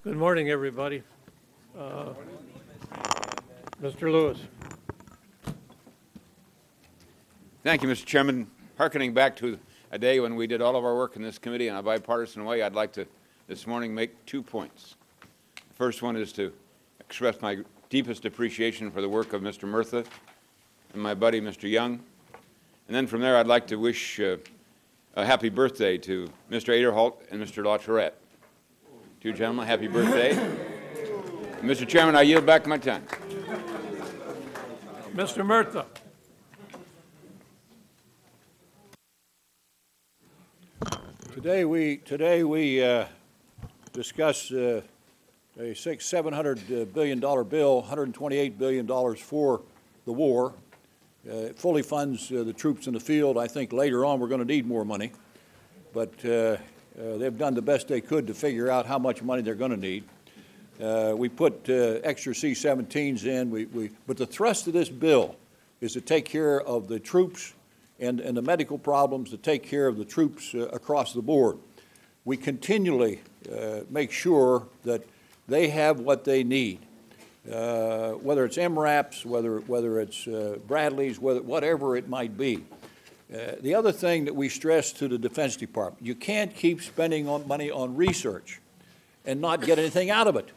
Good morning, everybody. Mr. Lewis. Thank you, Mr. Chairman. Harkening back to a day when we did all of our work in this committee in a bipartisan way, I'd like to this morning make 2 points. The first one is to express my deepest appreciation for the work of Mr. Murtha and my buddy, Mr. Young. And then from there, I'd like to wish a happy birthday to Mr. Aderholt and Mr. LaTourette. Two gentlemen, happy birthday. Mr. Chairman, I yield back my time. Mr. Murtha. Today we discuss a $700 billion bill, $128 billion for the war. It fully funds the troops in the field. I think later on we're going to need more money, but they've done the best they could to figure out how much money they're going to need. We put extra C-17s in, but the thrust of this bill is to take care of the troops and the medical problems, to take care of the troops across the board. We continually make sure that they have what they need, whether it's MRAPs, whether it's Bradleys, whatever it might be. The other thing that we stress to the Defense Department, you can't keep spending money on research and not get anything out of it.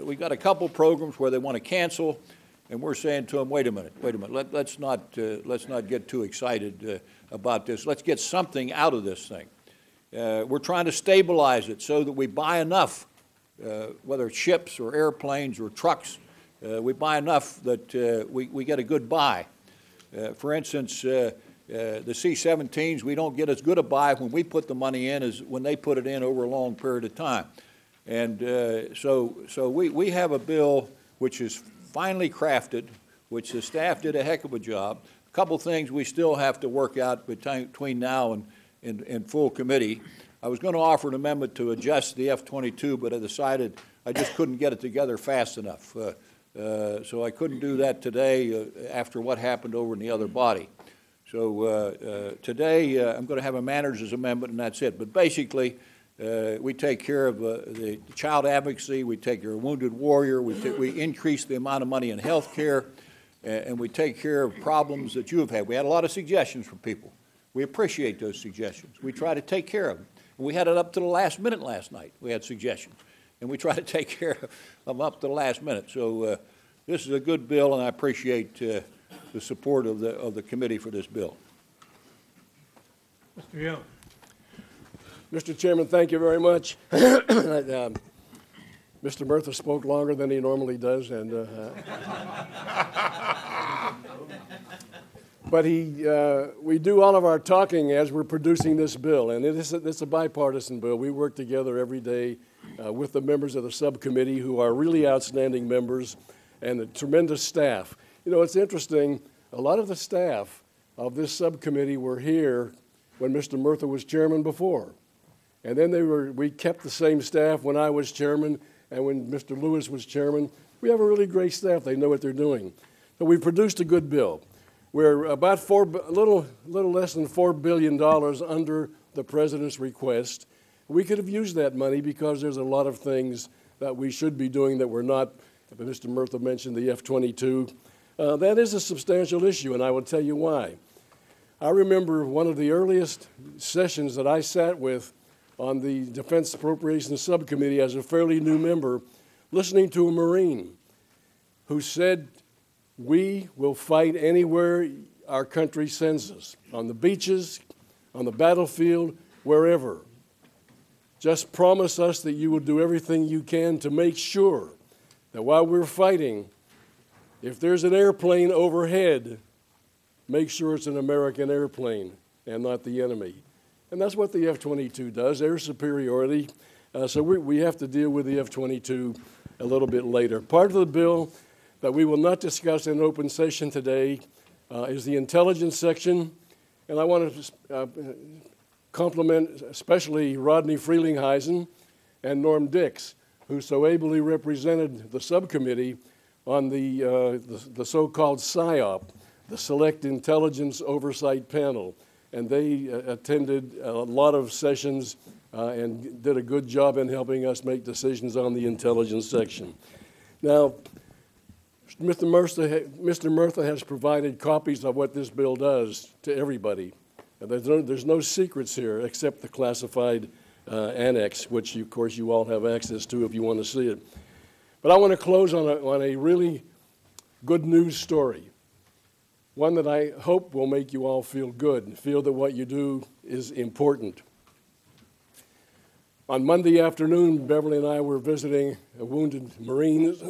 We've got a couple programs where they want to cancel, and we're saying to them, wait a minute, let's not get too excited about this. Let's get something out of this thing. We're trying to stabilize it so that we buy enough, whether it's ships or airplanes or trucks, we buy enough that we get a good buy. For instance, the C-17s, we don't get as good a buy when we put the money in as when they put it in over a long period of time. And so we have a bill which is finely crafted, which the staff did a heck of a job. A couple things we still have to work out between now and full committee. I was going to offer an amendment to adjust the F-22, but I decided I just couldn't get it together fast enough. So I couldn't do that today after what happened over in the other body. So today I'm going to have a manager's amendment, and that's it. But basically, we take care of the child advocacy, we take care of wounded warrior, we increase the amount of money in health care, and we take care of problems that you have had. We had a lot of suggestions from people. We appreciate those suggestions. We try to take care of them. And we had it up to the last minute last night. We had suggestions. And we try to take care of them up to the last minute. So this is a good bill, and I appreciate the support of the committee for this bill. Mr. Young. Mr. Chairman, thank you very much. Mr. Murtha spoke longer than he normally does, and but we do all of our talking as we're producing this bill, and it's a bipartisan bill. We work together every day with the members of the subcommittee, who are really outstanding members, and the tremendous staff. You know, it's interesting, a lot of the staff of this subcommittee were here when Mr. Murtha was chairman before. And then we kept the same staff when I was chairman and when Mr. Lewis was chairman. We have a really great staff. They know what they're doing. So we produced a good bill. We're about a little less than $4 billion under the president's request. We could have used that money because there's a lot of things that we should be doing that we're not. Mr. Murtha mentioned the F-22. That is a substantial issue, and I will tell you why. I remember one of the earliest sessions that I sat with on the Defense Appropriations Subcommittee as a fairly new member, listening to a Marine who said, we will fight anywhere our country sends us, on the beaches, on the battlefield, wherever. Just promise us that you will do everything you can to make sure that while we're fighting, if there's an airplane overhead, make sure it's an American airplane and not the enemy. And that's what the F-22 does, air superiority. So we have to deal with the F-22 a little bit later. Part of the bill that we will not discuss in open session today is the intelligence section. And I want to compliment especially Rodney Frelinghuysen and Norm Dix, who so ably represented the subcommittee on the so-called SIOP, the Select Intelligence Oversight Panel. And they attended a lot of sessions and did a good job in helping us make decisions on the intelligence section. Now, Mr. Murtha has provided copies of what this bill does to everybody. And there's no secrets here except the classified annex, which, of course, you all have access to if you want to see it. But I want to close on a really good news story, one that I hope will make you all feel good and feel that what you do is important. On Monday afternoon, Beverly and I were visiting wounded Marines,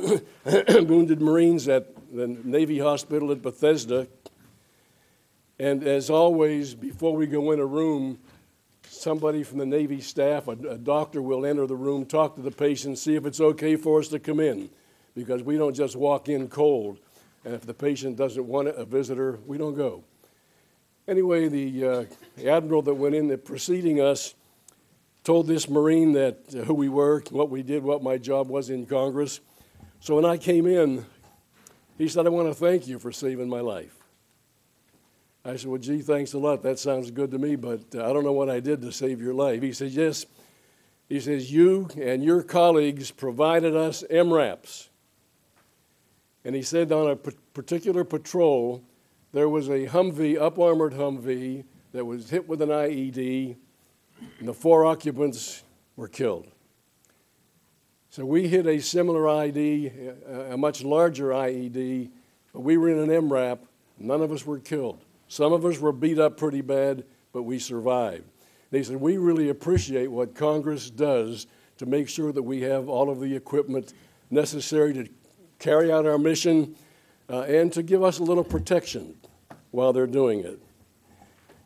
wounded Marines at the Navy Hospital at Bethesda. And as always, before we go in a room, somebody from the Navy staff, a doctor, will enter the room, talk to the patient, see if it's okay for us to come in, because we don't just walk in cold. And if the patient doesn't want a visitor, we don't go. Anyway, the admiral that went in preceding us told this Marine that who we were, what we did, what my job was in Congress. So when I came in, he said, "I want to thank you for saving my life." I said, "Well, gee, thanks a lot. That sounds good to me, but I don't know what I did to save your life." He said, "Yes." He says, "You and your colleagues provided us MRAPs." And he said on a particular patrol, there was a Humvee, up-armored Humvee, that was hit with an IED, and the 4 occupants were killed. So we hit a similar ID, a much larger IED, but we were in an MRAP. None of us were killed. Some of us were beat up pretty bad, but we survived. They said, "We really appreciate what Congress does to make sure that we have all of the equipment necessary to carry out our mission and to give us a little protection while they're doing it."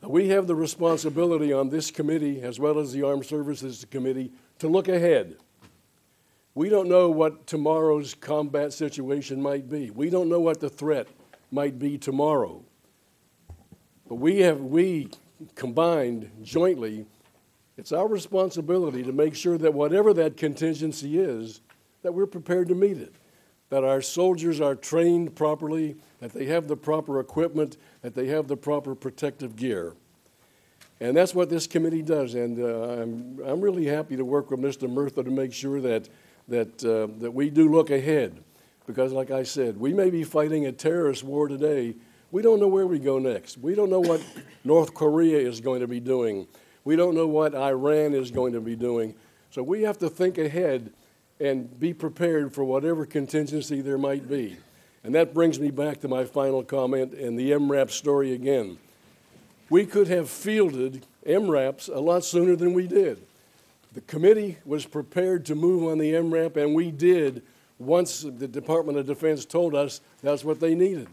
We have the responsibility on this committee, as well as the Armed Services Committee, to look ahead. We don't know what tomorrow's combat situation might be. We don't know what the threat might be tomorrow. But we combined jointly, it's our responsibility to make sure that whatever that contingency is, that we're prepared to meet it, that our soldiers are trained properly, that they have the proper equipment, that they have the proper protective gear. And that's what this committee does. And I'm really happy to work with Mr. Murtha to make sure that we do look ahead. Because like I said, we may be fighting a terrorist war today. We don't know where we go next. We don't know what North Korea is going to be doing. We don't know what Iran is going to be doing. So we have to think ahead and be prepared for whatever contingency there might be. And that brings me back to my final comment and the MRAP story again. We could have fielded MRAPs a lot sooner than we did. The committee was prepared to move on the MRAP, and we did once the Department of Defense told us that's what they needed.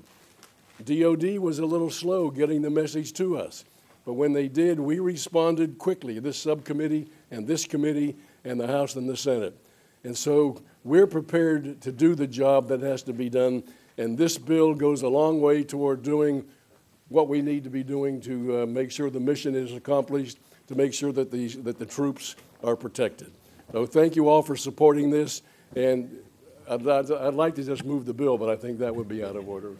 DOD was a little slow getting the message to us. But when they did, we responded quickly, this subcommittee and this committee and the House and the Senate. And so we're prepared to do the job that has to be done, and this bill goes a long way toward doing what we need to be doing to make sure the mission is accomplished, to make sure that the troops are protected. So thank you all for supporting this, and I'd like to just move the bill, but I think that would be out of order.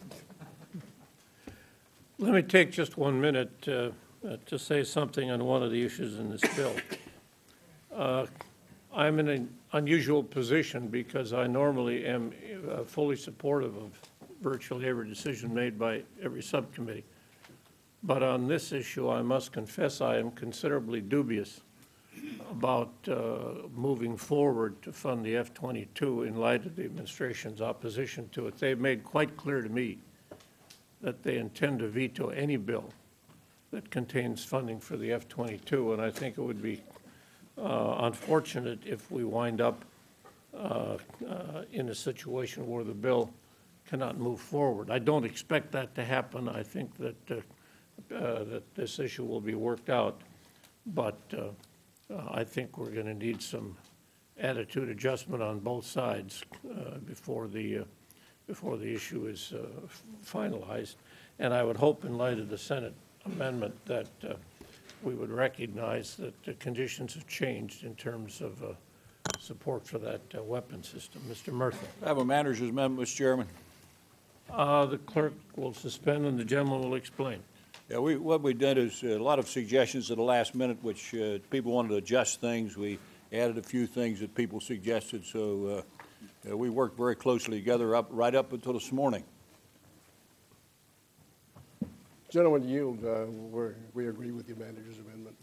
Let me take just 1 minute to say something on one of the issues in this bill. I'm in an unusual position because I normally am fully supportive of virtually every decision made by every subcommittee. But on this issue, I must confess I am considerably dubious about moving forward to fund the F-22 in light of the administration's opposition to it. They've made quite clear to me that they intend to veto any bill that contains funding for the F-22, and I think it would be unfortunate if we wind up in a situation where the bill cannot move forward. I don't expect that to happen. I think that this issue will be worked out, but I think we're going to need some attitude adjustment on both sides before the issue is finalized. And I would hope, in light of the Senate amendment, that we would recognize that the conditions have changed in terms of support for that weapon system. Mr. Murtha. I have a manager's amendment, Mr. Chairman. The clerk will suspend and the gentleman will explain. Yeah, what we did is a lot of suggestions at the last minute, which people wanted to adjust things. We added a few things that people suggested, so we worked very closely together right up until this morning. Gentlemen, yield. We agree with the manager's amendment.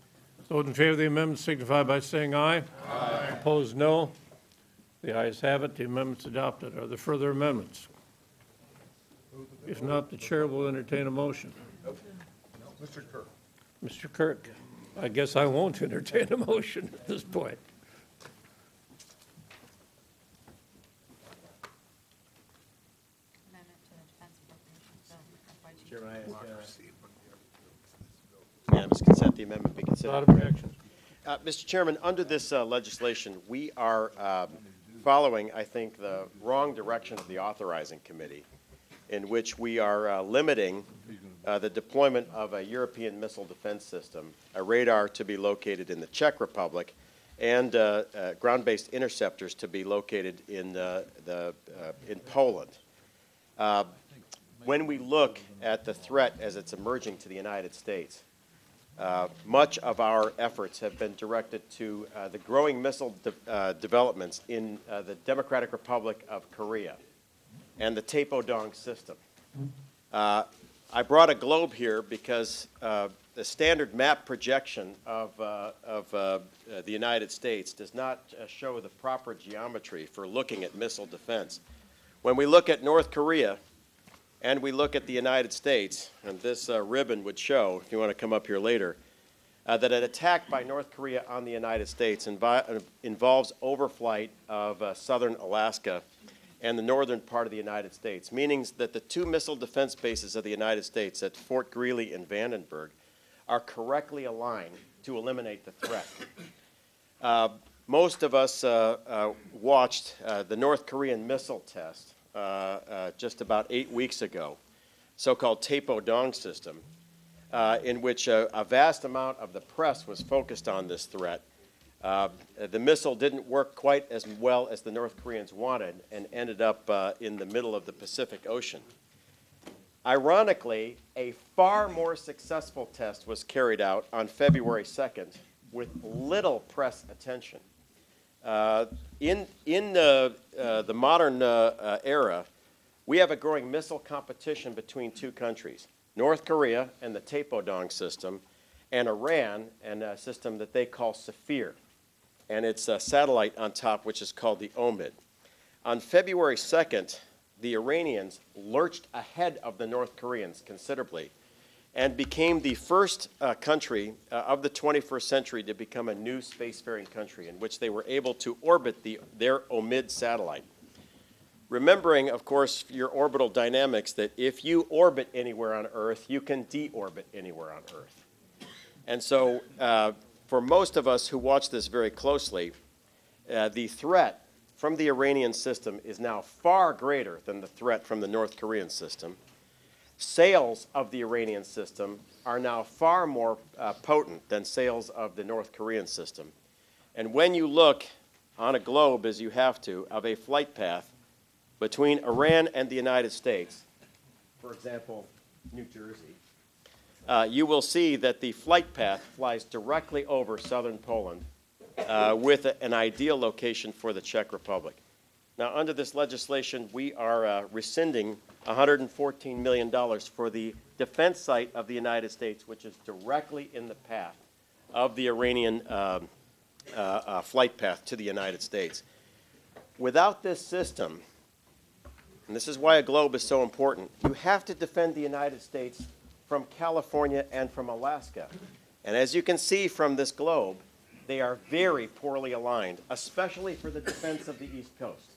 Those in favor of the amendment signify by saying aye. Aye. Opposed, no. The ayes have it. The amendment's adopted. Are there further amendments? If not, the chair will entertain a motion. Mr. Kirk. Mr. Kirk, I guess I won't entertain a motion at this point. Amendment to the Defense Appropriations Bill, FY10. Chairman, I ask unanimous consent the amendment be considered. Without objection. Mr. Chairman, under this legislation, we are following, I think, the wrong direction of the authorizing committee, in which we are limiting the deployment of a European missile defense system, a radar to be located in the Czech Republic, and ground-based interceptors to be located in Poland. When we look at the threat as it's emerging to the United States, much of our efforts have been directed to the growing missile developments in the Democratic Republic of Korea and the Taepodong system. I brought a globe here because the standard map projection of the United States does not show the proper geometry for looking at missile defense. When we look at North Korea and we look at the United States, and this ribbon would show, if you want to come up here later, that an attack by North Korea on the United States involves overflight of southern Alaska and the northern part of the United States, meaning that the two missile defense bases of the United States at Fort Greely and Vandenberg are correctly aligned to eliminate the threat. Most of us watched the North Korean missile test just about 8 weeks ago, so-called Taepodong system, in which a vast amount of the press was focused on this threat. The missile didn't work quite as well as the North Koreans wanted and ended up in the middle of the Pacific Ocean. Ironically, a far more successful test was carried out on February 2nd with little press attention. In the modern era, we have a growing missile competition between two countries, North Korea and the Taepodong system, and Iran and a system that they call Saphir, and its a satellite on top, which is called the OMID. On February 2nd, the Iranians lurched ahead of the North Koreans considerably and became the first country of the 21st century to become a new spacefaring country in which they were able to orbit their OMID satellite. Remembering, of course, your orbital dynamics, that if you orbit anywhere on Earth, you can deorbit anywhere on Earth. And so for most of us who watch this very closely, the threat from the Iranian system is now far greater than the threat from the North Korean system. Sales of the Iranian system are now far more potent than sales of the North Korean system. And when you look on a globe, as you have to, of a flight path between Iran and the United States, for example, New Jersey, you will see that the flight path flies directly over southern Poland with an ideal location for the Czech Republic. Now, under this legislation, we are rescinding $114 million for the defense site of the United States, which is directly in the path of the Iranian flight path to the United States. Without this system, and this is why a globe is so important, you have to defend the United States from California and from Alaska. And as you can see from this globe, they are very poorly aligned, especially for the defense of the East Coast.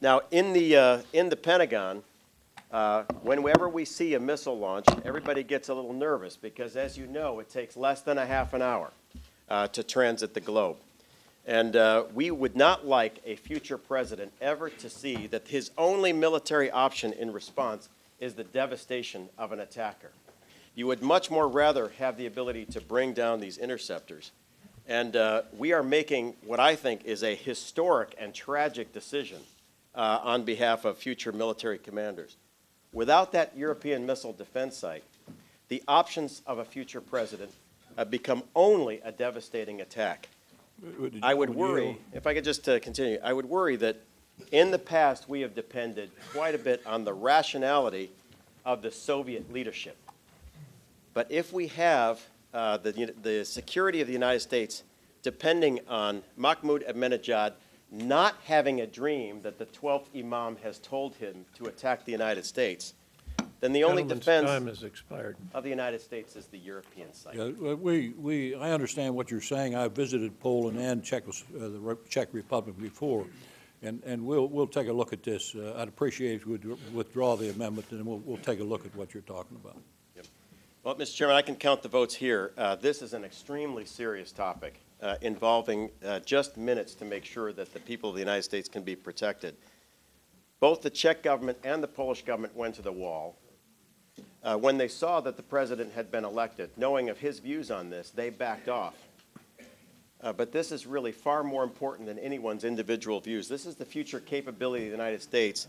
Now, in the Pentagon, whenever we see a missile launch, everybody gets a little nervous because, as you know, it takes less than a half an hour to transit the globe. And we would not like a future president ever to see that his only military option in response is the devastation of an attacker. You would much more rather have the ability to bring down these interceptors. And we are making what I think is a historic and tragic decision on behalf of future military commanders. Without that European missile defense site, the options of a future president become only a devastating attack. I would worry, if I could just continue, I would worry that in the past we have depended quite a bit on the rationality of the Soviet leadership. But if we have the security of the United States depending on Mahmoud Ahmadinejad not having a dream that the 12th Imam has told him to attack the United States, then the only Gentleman's defense time has expired. of the United States is the European side. Yeah, I understand what you're saying. I visited Poland and the Czech Republic before, and we'll take a look at this. I'd appreciate if you would withdraw the amendment, and we'll take a look at what you're talking about. Yep. Well, Mr. Chairman, I can count the votes here. This is an extremely serious topic involving just minutes to make sure that the people of the United States can be protected. Both the Czech government and the Polish government went to the wall. When they saw that the president had been elected, knowing of his views on this, they backed off. But this is really far more important than anyone's individual views. This is the future capability of the United States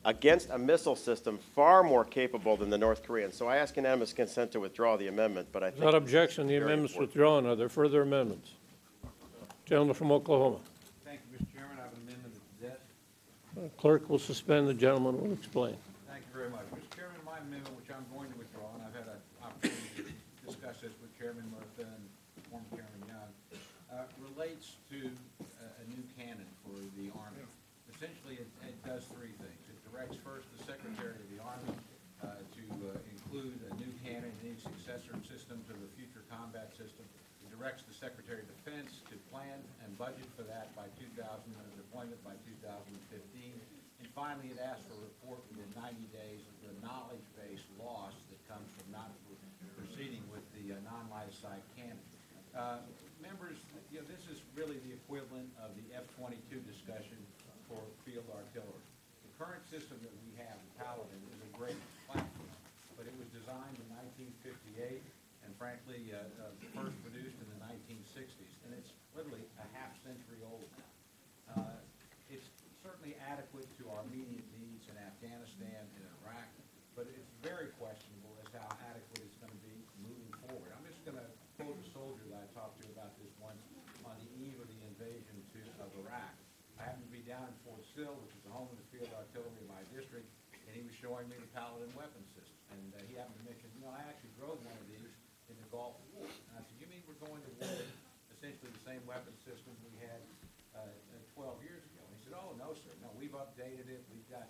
against a missile system far more capable than the North Koreans. So I ask unanimous consent to withdraw the amendment, but I think Without objection, the very amendment's important. withdrawn. Are there further amendments? Gentleman from Oklahoma. Thank you, Mr. Chairman. I have an amendment to that. Clerk will suspend. The gentleman will explain. Thank you very much. Mr. Chairman, my amendment, which I'm going to withdraw, and I've had an opportunity to discuss this with Chairman Murtha and former Chairman Young, relates to a new canon for the Army. Essentially, it does three things. It directs first the Secretary of the Army to include a new canon in each successor system to the future combat system. It directs the Secretary of Defense to plan and budget for that by 2000 and deployment by 2015. And finally, it asks for a report within 90 days of the knowledge-based loss that comes from not proceeding with the non-light-aside cannon. Members, this is really the equivalent of the F-22 discussion for field artillery. The current system that we have, the Paladin, is a great platform, but it was designed in 1958 and frankly first produced in the 1960s, and it's literally a half-century old now. It's certainly adequate to our immediate needs in Afghanistan and Iraq, but it's very questionable as to how adequate it's going to be moving forward. I'm just going to quote a soldier that I talked to about this once on the eve of the invasion of Iraq. I happened to be down in Fort Sill, which is the home of the field artillery in my district, and he was showing me the Paladin weapon system. And he happened to mention, I actually drove one of these in the Gulf War. And I said, you mean we're going to war with essentially the same weapon system we had 12 years ago? And he said, oh, no, sir. No, we've updated it. We've got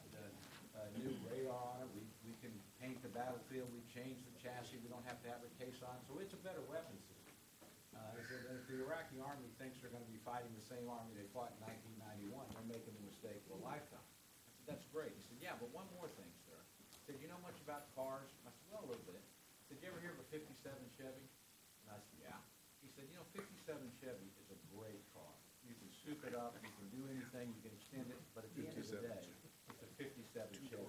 new radar on it. We can paint the battlefield. We changed the chassis. We don't have to have a case on. So it's a better weapon system. He said, if the Iraqi army thinks they're going to be fighting the same army they fought in 1991, they're making the mistake of a lifetime. I said, that's great. He said, yeah, but one more thing, sir. He said, you know much about cars? I said, well, a little bit. He said, you ever hear of a 57 Chevy? And I said, yeah. He said, 57 Chevy is a great car. You can soup it up, you can do anything, you can extend it, but at the end of the day, it's a 57 Chevy.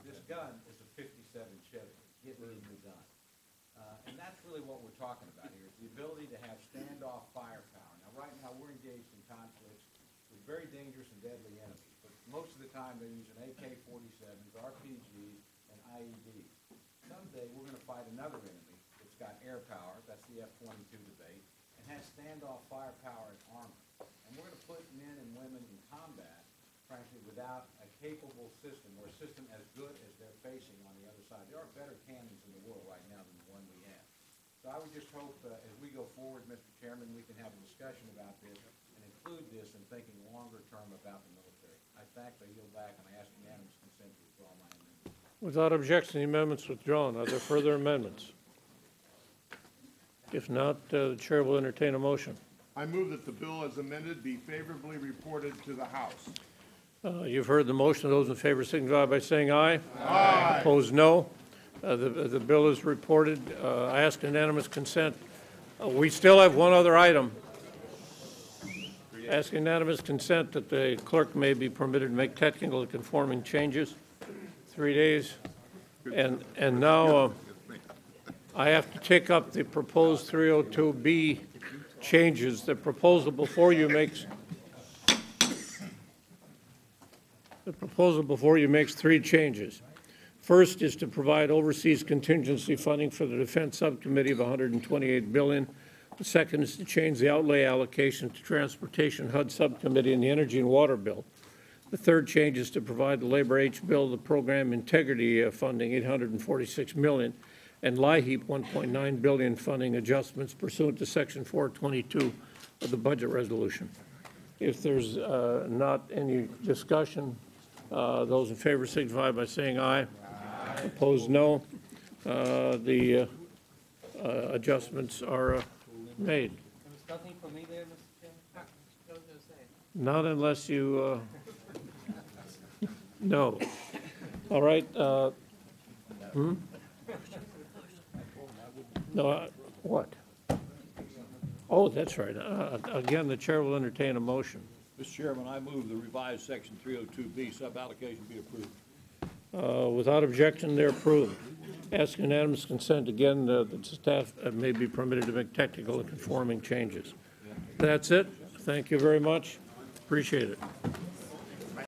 This gun is a 57 Chevy. Get me a new gun. And that's really what we're talking about here, is the ability to have standoff firepower. Now, right now, we're engaged in conflicts with very dangerous and deadly enemies, but most of the time they're using AK-47s, RPGs, and IEDs. Someday, we're going to fight another enemy that's got air power, that's the F-22 debate, and has standoff firepower and armor. And we're going to put men and women in combat, frankly, without a capable system, or a system as good as they're facing on the other side. There are better cannons in the world right now than the one we have. So I would just hope, as we go forward, Mr. Chairman, we can have a discussion about this and include this in thinking longer term about the military. I thankfully yield back, and I ask unanimous consent to withdraw my amendment. Without objection, the amendment's withdrawn. Are there further amendments? If not, the chair will entertain a motion. I move that the bill as amended be favorably reported to the House. You've heard the motion. Those in favor signify by saying aye. Aye. Opposed, no. The bill is reported. I ask unanimous consent. We still have one other item. Ask unanimous consent that the clerk may be permitted to make technical conforming changes. 3 days. And now I have to take up the proposed 302B changes. The proposal before you makes three changes. First is to provide overseas contingency funding for the Defense Subcommittee of $128 billion. The second is to change the outlay allocation to Transportation HUD Subcommittee in the Energy and Water Bill. The third change is to provide the Labor H Bill, the program integrity funding, $846 million, and LIHEAP $1.9 billion funding adjustments pursuant to Section 422 of the budget resolution. If there's not any discussion, those in favor signify by saying aye. Opposed, no. The adjustments are made. There's nothing for me there, Mr. Chairman? I was gonna say. Not unless you, no. All right. No, what? Oh, that's right. Again, the chair will entertain a motion. Mr. Chairman, I move the revised Section 302B sub-allocation be approved. Without objection, they're approved. Ask unanimous consent again that staff may be permitted to make technical and conforming changes. That's it. Thank you very much. Appreciate it.